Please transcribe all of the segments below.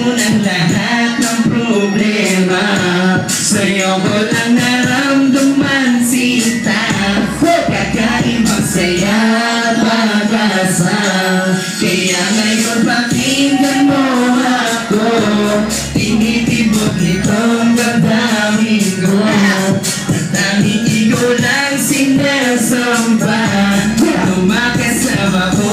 ng lahat ng problema. Sa'yo ko lang naramdaman sinta. Kakaibang saya, pag-asa. Kaya ngayon pakinggan mo ako. Tinitibok nitong damdamin ko. At tanging ikaw lang sinasamba. Tumakasama ko,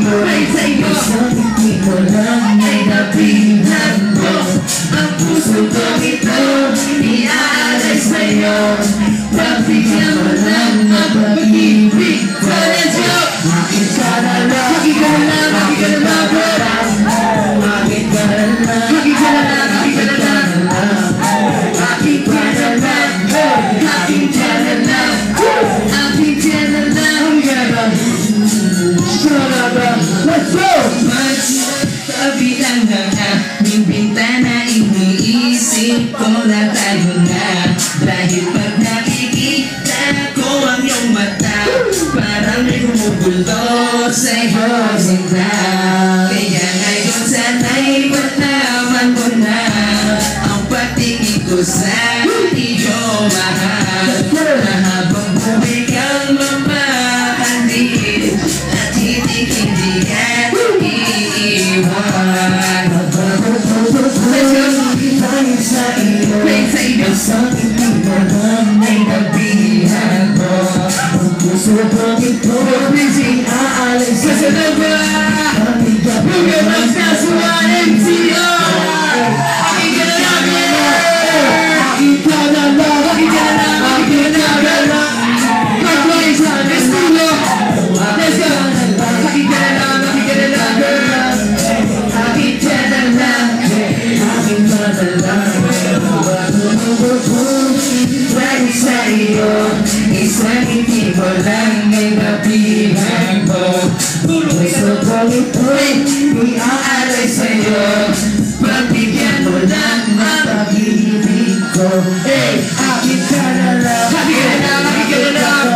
ay sa'yo, hindi ko lang ay napihan ko. Ang puso ko ito, iaalay sa'yo. Pagbigyan mo lang ang pag-ibig ko. Let's go! Bakit ka na lang? Bakit ka na lang? Bakit ka na lang? Bakit ka na lang? Bakit ka na lang? Bakit ka na lang? Bakit ka na lang? Bakit ka na lang? Bakit ka na lang? Let's go! Tabi lang ng aming bintana, iniisip ko na tayo na. Dahil pag nakikita ko ang iyong mata, parang may bumubulo sa'yo sinta. Kaya ngayon sana'y malaman ko na ang patingin ko sa iyo, mahal. Na habang buhay kang mamahalin at hindi ka iiwan. Pray sa iyo, hindi mo lang ay nabihan ko. Ang puso ko ito, busy aalay sa salaba. Huwag ang saswa MCR. Aking ka na lang, aking ka na lang, aking ka na lang, aking ka na lang. Pag-play sa estulo, let's go. Aking ka na lang, aking ka na lang, aking ka na lang, aking ka na lang. Dahil sa'yo, isang hindi mo lang ay nabihan ko. Gusto ko ito'y iaalay sa'yo. Pagbigyan mo lang ang pag-ibig ko. Hey, akin ka na lang, akin ka na lang, akin ka na lang,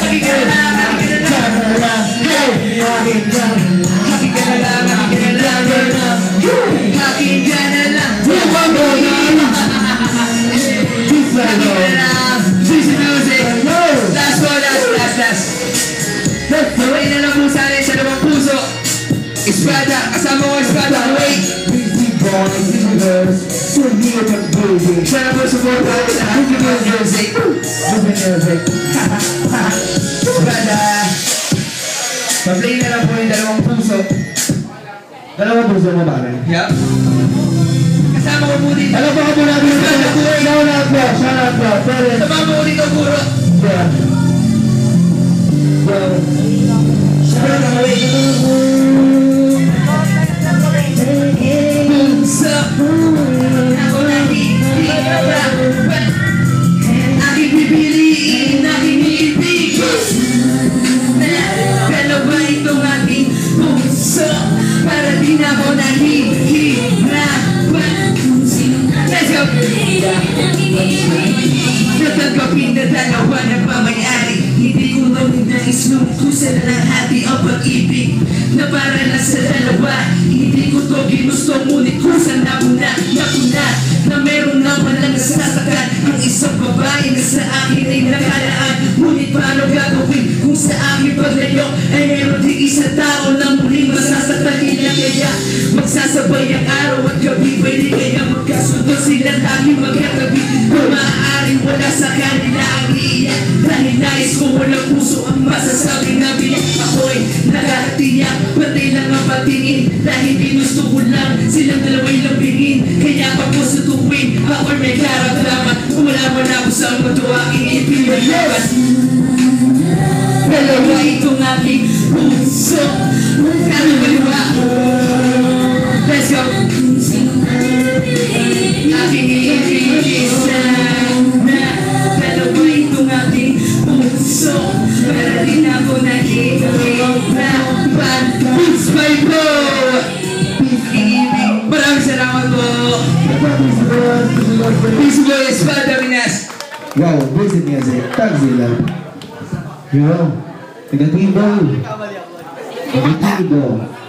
akin ka na lang, akin ka na lang. Hey, akin ka na lang, akin ka na lang, akin ka na lang, akin ka na lang. Easy music. Last one, last. Gawin na lang po sana sa lumang puso. Espada, kasama ko Espada. Wait. Sana po support ako sa Easy Music. Espada. Pa-play na lang po yung dalawang puso. Dalawang puso mo ba rin? Yup. Kasama ko po dito. Alam mo ka po natin yung shout out po. Kasama ko dito puro. Shout out away. Puso. Ako na hindi ka ba? Aking pipiliin, aking ibig. Dalawa itong aking puso. Para di na ako nahihirapan. Let's go! Natanggapin na dalawa ng pamayari. Hindi ko nung nais nung kusa na hati ang pag-ibig na para lang sa dalawa. Hindi ko to ginusto, ngunit kusa na muna na meron naman lang nasasaktan ang isang babae na sa akin ay nakalaan. Ngunit paano gagawin kung sa aking paglayo ay meron di isang tao na muling masasaktan nila. Kaya magsasabay ang araw at gabi, pwede kaya magkasundo silang aking magkatabi. Kung maaaring wala sa kanila ang iiyak, dahil nais ko walang puso ang masasabing nabiyak. Ako'y nakatiyak, patay lang ang patingin, dahil ginusto ko lang silang dalawa'y lambingin. Kaya pag po sa tuwing ako'y may karamdaman, kumalaman ako sa mundo aking ipinalaban. Dalawa itong aking puso, kano baliwa. Let's go! Aking iisa na dalawa itong aking puso, para din ako nahihirapan. Peace by bro! Maraming salamat po! Peace boy, Espada Minas! Wow, busy music. Tag sila. Yo. Negatibo. Negatibo.